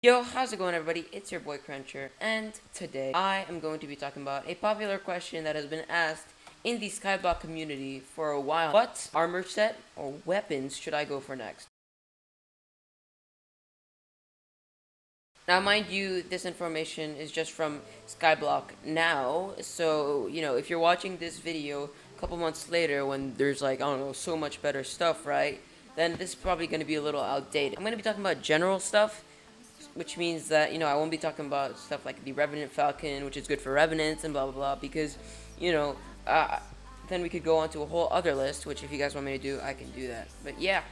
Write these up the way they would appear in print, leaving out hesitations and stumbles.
Yo, how's it going, everybody? It's your boy Krencher, and today I am going to be talking about a popular question that has been asked in the Skyblock community for a while. What armor set or weapons should I go for next? Now, mind you, this information is just from Skyblock now, so, if you're watching this video a couple months later when there's like, I don't know, so much better stuff, right? Then this is probably going to be a little outdated. I'm going to be talking about general stuff, which means that I won't be talking about stuff like the Revenant Falcon, which is good for Revenants and blah blah blah, because you know uh, then we could go on to a whole other list, which if you guys want me to do, I can do that. But yeah,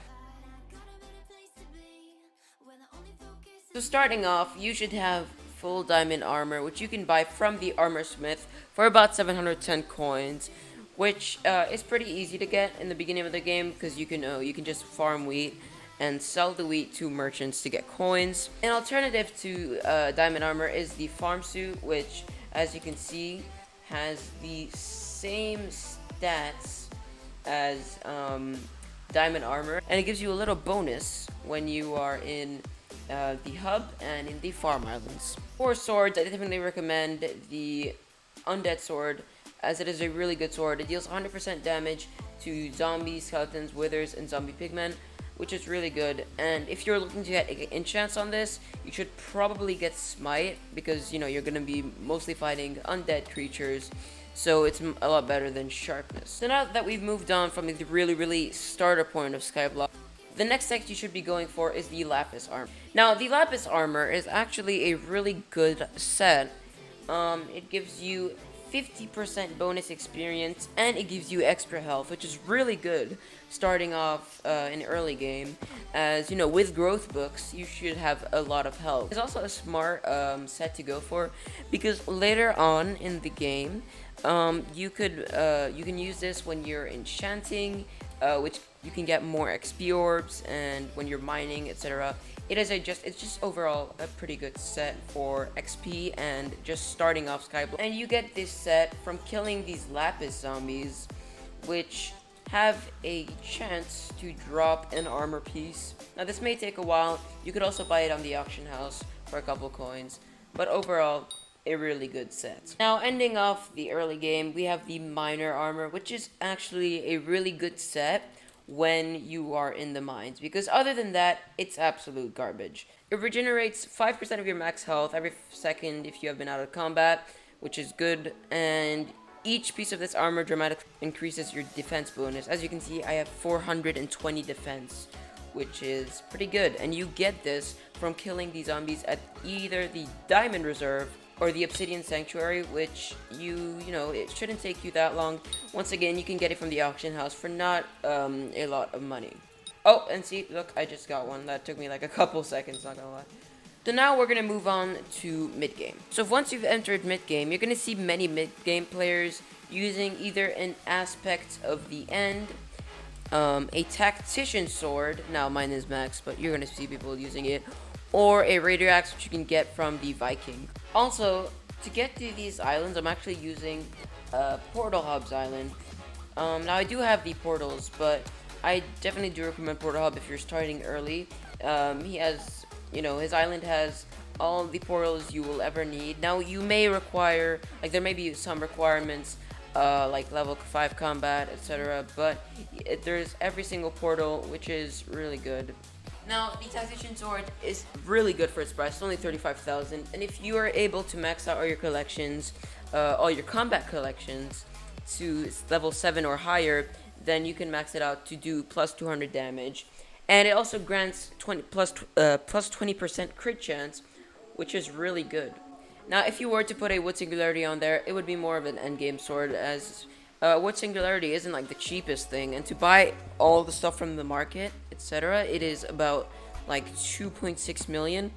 so starting off, you should have full diamond armor, which you can buy from the armor smith for about 710 coins, which is pretty easy to get in the beginning of the game because you can just farm wheat and sell the wheat to merchants to get coins. An alternative to diamond armor is the farm suit, which, as you can see, has the same stats as diamond armor, and it gives you a little bonus when you are in the hub and in the farm islands. For swords, I definitely recommend the undead sword, as it is a really good sword. It deals 100% damage to zombies, skeletons, withers, and zombie pigmen, which is really good. And if you're looking to get enchants on this, you should probably get smite, because you're gonna be mostly fighting undead creatures, so it's a lot better than sharpness. So now that we've moved on from the really starter point of Skyblock, the next set you should be going for is the Lapis armor. Now, the Lapis armor is actually a really good set. It gives you 50% bonus experience, and it gives you extra health, which is really good starting off in early game, as with growth books you should have a lot of health. It's also a smart set to go for, because later on in the game you can use this when you're enchanting, which you can get more XP orbs, and when you're mining, etc. It's just overall a pretty good set for XP and just starting off Skyblock. And you get this set from killing these Lapis zombies, which have a chance to drop an armor piece. Now, this may take a while. You could also buy it on the auction house for a couple coins, but overall, a really good set. Now, ending off the early game, we have the miner armor, which is actually a really good set when you are in the mines, because other than that, it's absolute garbage. It regenerates 5% of your max health every second if you have been out of combat, which is good, and each piece of this armor dramatically increases your defense bonus. As you can see, I have 420 defense, which is pretty good, and you get this from killing the zombies at either the Diamond Reserve or the Obsidian Sanctuary, which it shouldn't take you that long. Once again, you can get it from the auction house for not a lot of money. Oh, and see, look, I just got one. That took me like a couple seconds, not gonna lie. So now we're gonna move on to mid-game. So once you've entered mid-game, you're gonna see many mid-game players using either an aspect of the end, a tactician sword. Now mine is max, but you're gonna see people using it, or a raider axe, which you can get from the Viking. Also, to get to these islands, I'm actually using Portal Hub's island. Now, I do have the portals, but I definitely do recommend Portal Hub if you're starting early. He has, his island has all the portals you will ever need. Now, you may require, there may be some requirements, like level 5 combat, etc., but there's every single portal, which is really good. Now, the Tactician Sword is really good for its price. It's only 35,000, and if you are able to max out all your collections, all your combat collections, to level 7 or higher, then you can max it out to do plus 200 damage, and it also grants plus 20% crit chance, which is really good. Now, if you were to put a Wood Singularity on there, it would be more of an endgame sword, as Wood Singularity isn't like the cheapest thing, and to buy all the stuff from the market, etc., it is about like 2.6 million,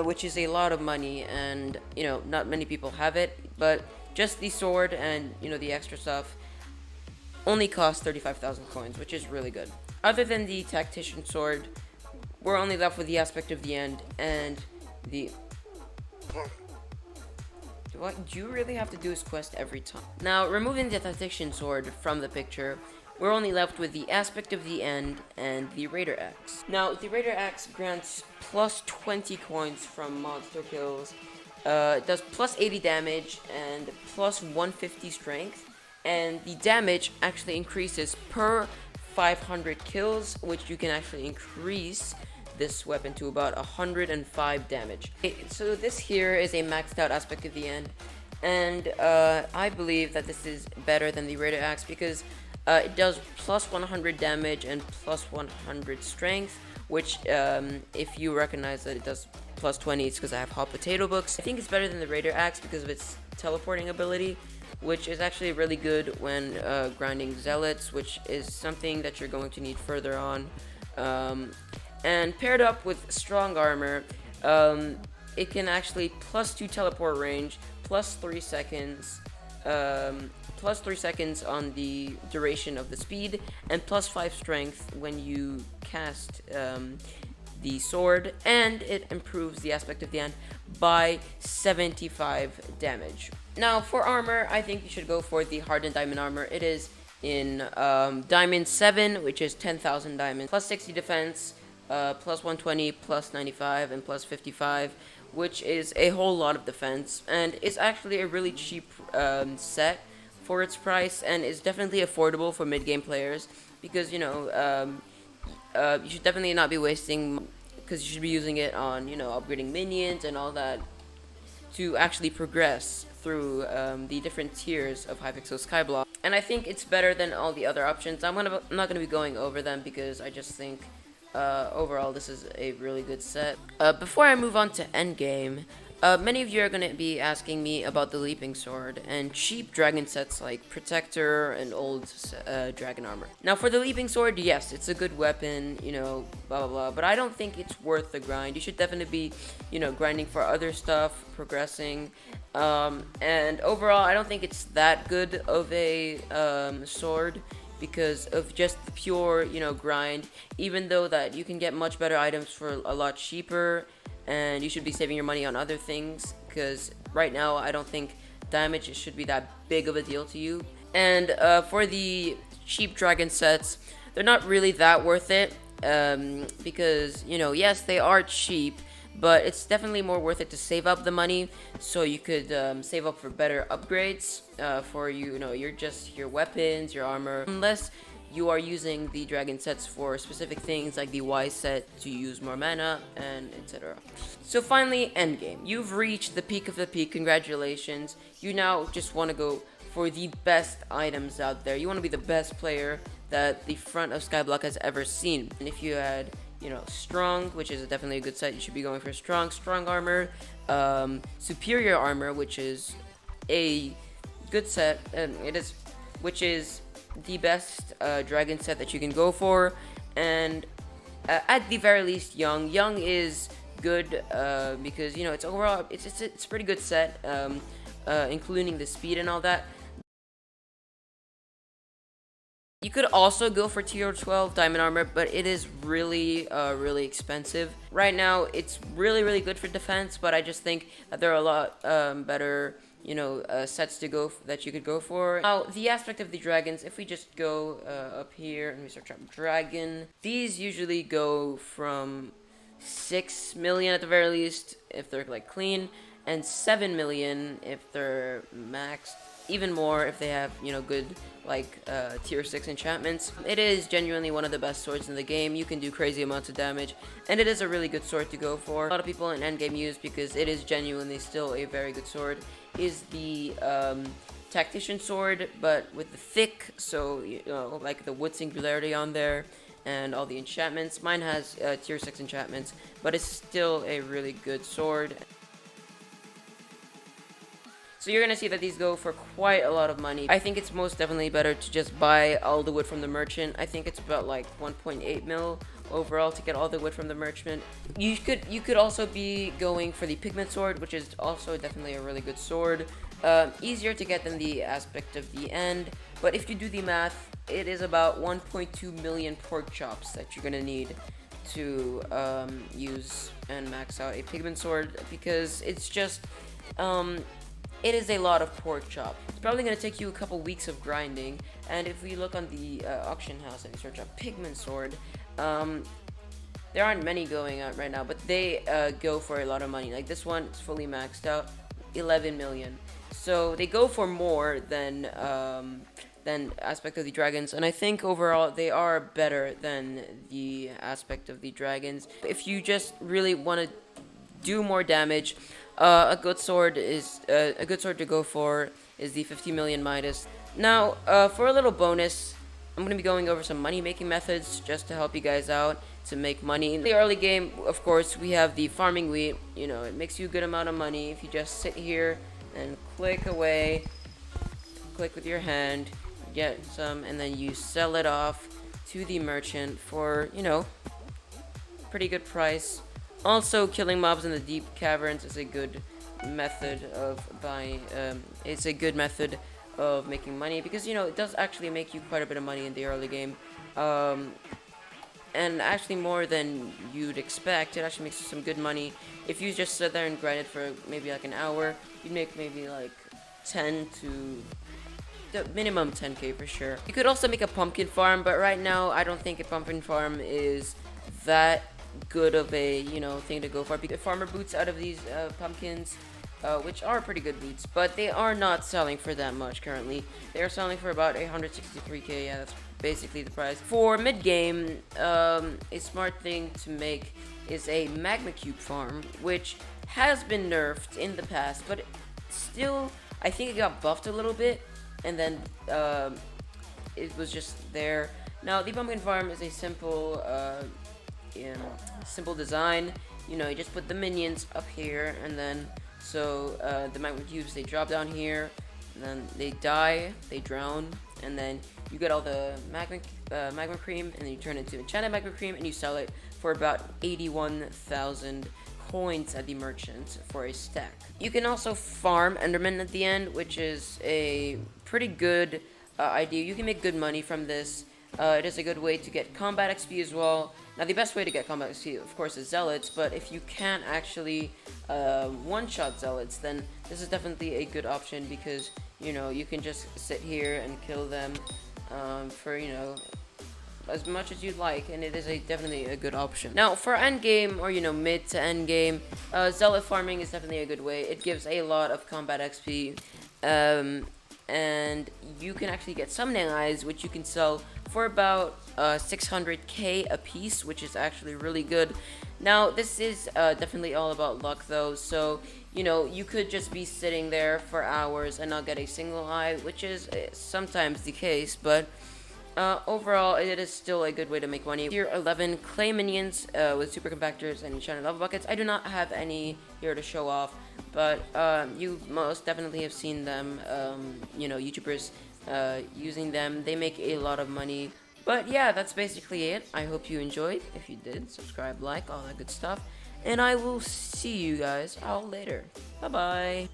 which is a lot of money, and not many people have it. But just the sword and the extra stuff only cost 35,000 coins, which is really good. Other than the tactician sword, we're only left with the aspect of the end and the What you really have to do is quest every time. Now, removing the tactician sword from the picture, we're only left with the Aspect of the End and the Raider Axe. Now, the Raider Axe grants plus 20 coins from monster kills. It does plus 80 damage and plus 150 strength, and the damage actually increases per 500 kills, which you can actually increase this weapon to about 105 damage. So this here is a maxed out Aspect of the End, and I believe that this is better than the Raider Axe because it does plus 100 damage and plus 100 strength, which if you recognize that it does plus 20, it's because I have hot potato books. I think it's better than the Raider Axe because of its teleporting ability, which is actually really good when grinding zealots, which is something that you're going to need further on. And paired up with strong armor, it can actually plus 2 teleport range, plus 3 seconds, plus 3 seconds on the duration of the speed, and plus 5 strength when you cast the sword, and it improves the Aspect of the End by 75 damage. Now, for armor, I think you should go for the Hardened Diamond Armor. It is in Diamond 7, which is 10,000 diamonds, plus 60 defense, plus 120, plus 95, and plus 55, which is a whole lot of defense, and it's actually a really cheap set for its price, and is definitely affordable for mid-game players, because, you know, you should definitely not be wasting, because you should be using it on, you know, upgrading minions and all that to actually progress through the different tiers of Hypixel Skyblock. And I think it's better than all the other options. I'm not going to be going over them because I just think overall this is a really good set. Before I move on to Endgame, many of you are going to be asking me about the Leaping Sword and cheap dragon sets like Protector and old dragon armor. Now, for the Leaping Sword, yes, it's a good weapon, you know, blah blah blah, but I don't think it's worth the grind. You should definitely be, you know, grinding for other stuff, progressing, and overall, I don't think it's that good of a sword because of just the pure, you know, grind, even though that you can get much better items for a lot cheaper, and you should be saving your money on other things, because right now I don't think damage should be that big of a deal to you. And for the cheap dragon sets, they're not really that worth it, because, you know, yes, they are cheap, but it's definitely more worth it to save up the money so you could save up for better upgrades for, you know, your weapons, your armor, unless you are using the dragon sets for specific things like the Y set to use more mana and etc. So finally, Endgame. You've reached the peak of the peak. Congratulations. You now just want to go for the best items out there. You want to be the best player that the front of Skyblock has ever seen. And if you had, you know, strong, which is definitely a good set, you should be going for strong armor, superior armor, which is a good set, and which is the best dragon set that you can go for, and at the very least, young is good because, you know, it's overall it's a pretty good set, including the speed and all that. You could also go for tier 12 diamond armor, but it is really really expensive right now. It's really good for defense, but I just think that there are a lot better, you know, sets to go that you could go for. Now, the Aspect of the dragons, if we just go up here and we search up dragon, these usually go from 6 million at the very least if they're like clean, and 7 million if they're maxed, even more if they have, you know, good like tier 6 enchantments. It is genuinely one of the best swords in the game. You can do crazy amounts of damage, and it is a really good sword to go for. A lot of people in endgame use, because it is genuinely still a very good sword, is the tactician sword, but with the thick, so, you know, like the wood singularity on there and all the enchantments. Mine has tier 6 enchantments, but it's still a really good sword. So you're going to see that these go for quite a lot of money. I think it's most definitely better to just buy all the wood from the merchant. I think it's about like 1.8 mil overall to get all the wood from the merchant. You could also be going for the pigment sword, which is also definitely a really good sword. Easier to get than the Aspect of the End, but if you do the math, it is about 1.2 million pork chops that you're going to need to use and max out a pigment sword, because it's just it is a lot of pork chop. It's probably going to take you a couple weeks of grinding. And if we look on the auction house and we search up pigment sword, there aren't many going out right now, but they go for a lot of money. Like this one is fully maxed out, 11 million. So they go for more than Aspect of the Dragons, and I think overall they are better than the Aspect of the Dragons. If you just really want to do more damage, a good sword to go for is the 50 million Midas. Now, for a little bonus, I'm going to be going over some money making methods just to help you guys out to make money. In the early game, of course, we have the farming wheat. You know, it makes you a good amount of money if you just sit here and click away, click with your hand, get some, and then you sell it off to the merchant for, you know, pretty good price. Also, killing mobs in the deep caverns is a good method of buying. It's a good method of making money because, you know, it does actually make you quite a bit of money in the early game, and actually more than you'd expect. It actually makes you some good money. If you just sit there and grind it for maybe like an hour, you'd make maybe like 10 to the minimum 10k for sure. You could also make a pumpkin farm, but right now I don't think a pumpkin farm is that good of a, you know, thing to go for. Because farmer boots out of these pumpkins, which are pretty good boots, but they are not selling for that much currently. They are selling for about 163k. Yeah, that's basically the price. For mid game, a smart thing to make is a magma cube farm, which has been nerfed in the past, but still I think it got buffed a little bit, and then it was just there. Now the pumpkin farm is a simple simple design. You know, you just put the minions up here, and then so the magma cubes, they drop down here, and then they die, they drown, and then you get all the magma cream, and then you turn it into enchanted magma cream, and you sell it for about 81,000 coins at the merchant for a stack. You can also farm Enderman at the end, which is a pretty good idea. You can make good money from this. It is a good way to get combat XP as well. Now, the best way to get combat XP, of course, is Zealots, but if you can't actually one-shot Zealots, then this is definitely a good option because, you know, you can just sit here and kill them for, you know, as much as you'd like, and it is definitely a good option. Now, for endgame, or, you know, mid to endgame, Zealot farming is definitely a good way. It gives a lot of combat XP, and you can actually get summoning eyes, which you can sell for about 600k a piece, which is actually really good. Now, this is definitely all about luck, though, so, you know, you could just be sitting there for hours and not get a single eye, which is sometimes the case, but overall, it is still a good way to make money. Tier 11 clay minions with super compactors and enchanted lava buckets. I do not have any here to show off, but you most definitely have seen them, you know, YouTubers using them. They make a lot of money. But yeah, that's basically it. I hope you enjoyed. If you did, subscribe, like, all that good stuff. And I will see you guys all later. Bye-bye.